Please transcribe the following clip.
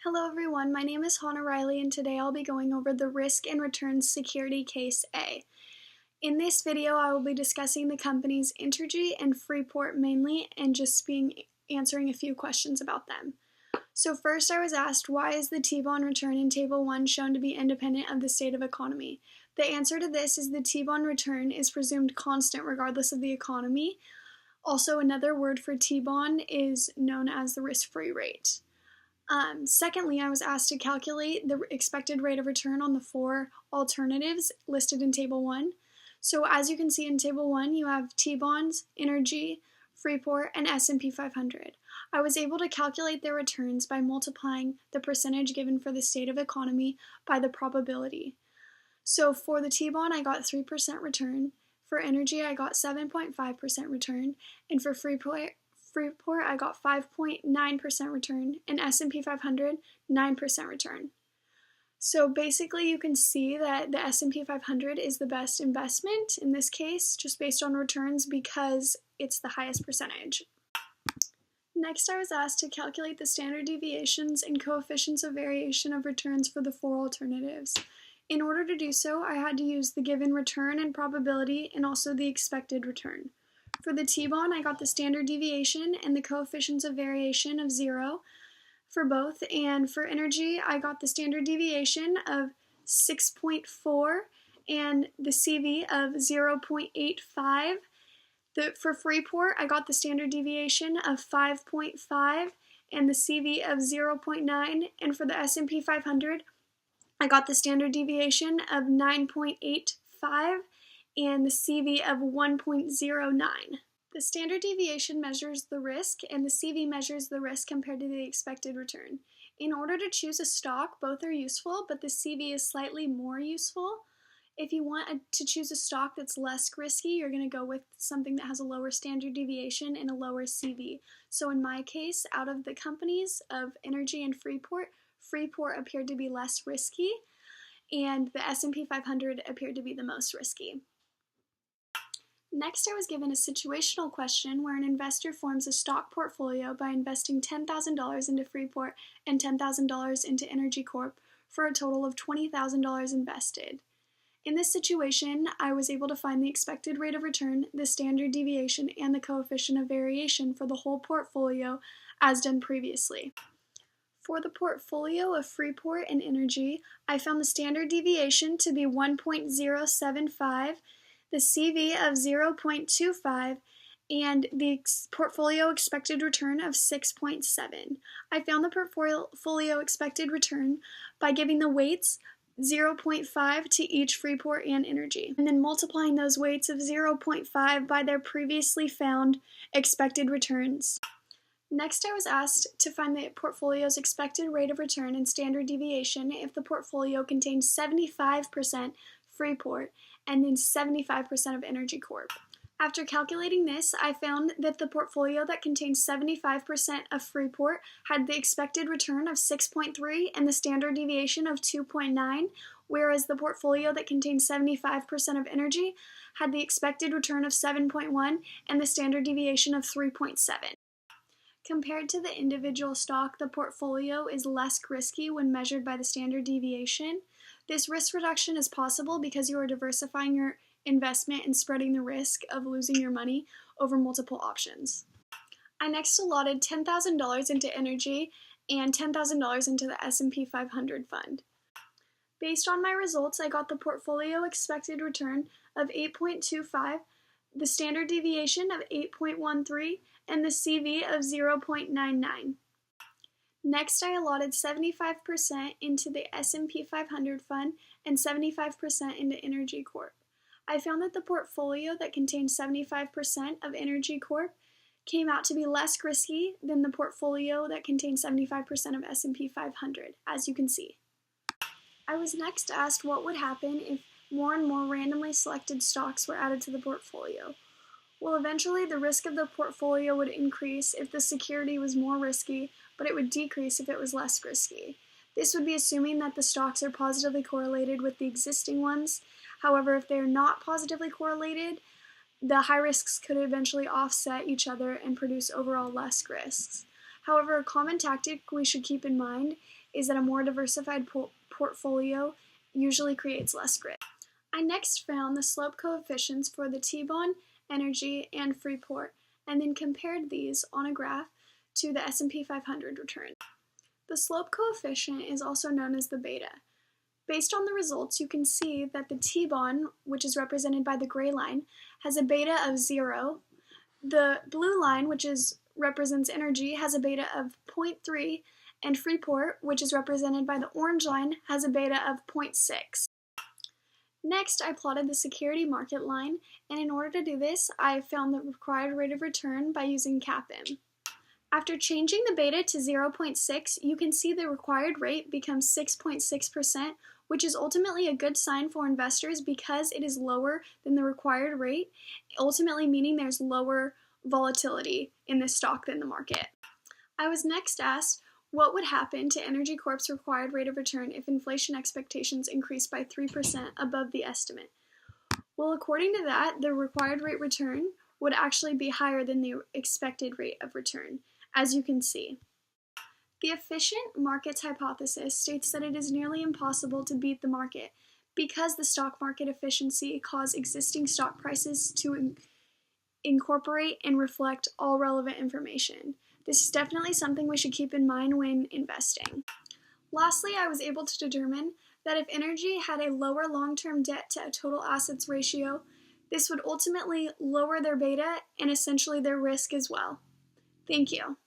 Hello everyone, my name is Hannah Riley and today I'll be going over the Risk and Returns Security Case A. In this video I will be discussing the companies Entergy and Freeport mainly and answering a few questions about them. So first I was asked, why is the T-bond return in Table 1 shown to be independent of the state of economy? The answer to this is the T-bond return is presumed constant regardless of the economy. Also, another word for T-bond is known as the risk-free rate. Secondly, I was asked to calculate the expected rate of return on the four alternatives listed in Table 1. So as you can see in Table 1, you have T-bonds, Entergy, Freeport, and S&P 500. I was able to calculate their returns by multiplying the percentage given for the state of economy by the probability. So for the T-bond, I got 3% return. For Entergy, I got 7.5% return. And for Freeport, I got 5.9% return, and S&P 500, 9% return. So basically you can see that the S&P 500 is the best investment in this case, just based on returns because it's the highest percentage. Next, I was asked to calculate the standard deviations and coefficients of variation of returns for the four alternatives. In order to do so, I had to use the given return and probability and also the expected return. For the T-bond, I got the standard deviation and the coefficients of variation of 0 for both, and for Entergy, I got the standard deviation of 6.4 and the CV of 0.85. For Freeport, I got the standard deviation of 5.5 and the CV of 0.9, and for the S&P 500, I got the standard deviation of 9.85 and the CV of 1.09. The standard deviation measures the risk and the CV measures the risk compared to the expected return. In order to choose a stock, both are useful, but the CV is slightly more useful. If you want to choose a stock that's less risky, you're going to go with something that has a lower standard deviation and a lower CV. So in my case, out of the companies of Entergy and Freeport, Freeport appeared to be less risky, and the S&P 500 appeared to be the most risky. Next, I was given a situational question where an investor forms a stock portfolio by investing $10,000 into Freeport and $10,000 into Entergy Corp for a total of $20,000 invested. In this situation, I was able to find the expected rate of return, the standard deviation, and the coefficient of variation for the whole portfolio as done previously. For the portfolio of Freeport and Entergy, I found the standard deviation to be 1.075, the CV of 0.25, and the portfolio expected return of 6.7. I found the portfolio expected return by giving the weights 0.5 to each Freeport and Entergy, and then multiplying those weights of 0.5 by their previously found expected returns. Next, I was asked to find the portfolio's expected rate of return and standard deviation if the portfolio contained 75% Freeport and then 75% of Entergy Corp. After calculating this, I found that the portfolio that contained 75% of Freeport had the expected return of 6.3 and the standard deviation of 2.9, whereas the portfolio that contained 75% of Entergy had the expected return of 7.1 and the standard deviation of 3.7. Compared to the individual stock, the portfolio is less risky when measured by the standard deviation. This risk reduction is possible because you are diversifying your investment and spreading the risk of losing your money over multiple options. I next allotted $10,000 into Entergy and $10,000 into the S&P 500 fund. Based on my results, I got the portfolio expected return of 8.25, the standard deviation of 8.13, and the CV of 0.99. Next, I allotted 75% into the S&P 500 fund and 75% into Entergy Corp. I found that the portfolio that contained 75% of Entergy Corp came out to be less risky than the portfolio that contained 75% of S&P 500, as you can see. I was next asked what would happen if more and more randomly selected stocks were added to the portfolio. Well, eventually the risk of the portfolio would increase if the security was more risky, but it would decrease if it was less risky. This would be assuming that the stocks are positively correlated with the existing ones. However, if they are not positively correlated, the high risks could eventually offset each other and produce overall less risks. However, a common tactic we should keep in mind is that a more diversified portfolio usually creates less risk. I next found the slope coefficients for the T-bond, Energy, and Freeport, and then compared these on a graph to the S&P 500 return. The slope coefficient is also known as the beta. Based on the results, you can see that the T-bond, which is represented by the gray line, has a beta of 0. The blue line, which represents energy, has a beta of 0.3, and Freeport, which is represented by the orange line, has a beta of 0.6. Next, I plotted the security market line, and in order to do this, I found the required rate of return by using CAPM. After changing the beta to 0.6, you can see the required rate becomes 6.6%, which is ultimately a good sign for investors because it is lower than the required rate, ultimately meaning there's lower volatility in this stock than the market. I was next asked what would happen to Energy Corp's required rate of return if inflation expectations increased by 3% above the estimate. Well, according to that, the required rate return would actually be higher than the expected rate of return, as you can see. The efficient markets hypothesis states that it is nearly impossible to beat the market because the stock market efficiency caused existing stock prices to incorporate and reflect all relevant information. This is definitely something we should keep in mind when investing. Lastly, I was able to determine that if energy had a lower long-term debt to total assets ratio, this would ultimately lower their beta and essentially their risk as well. Thank you.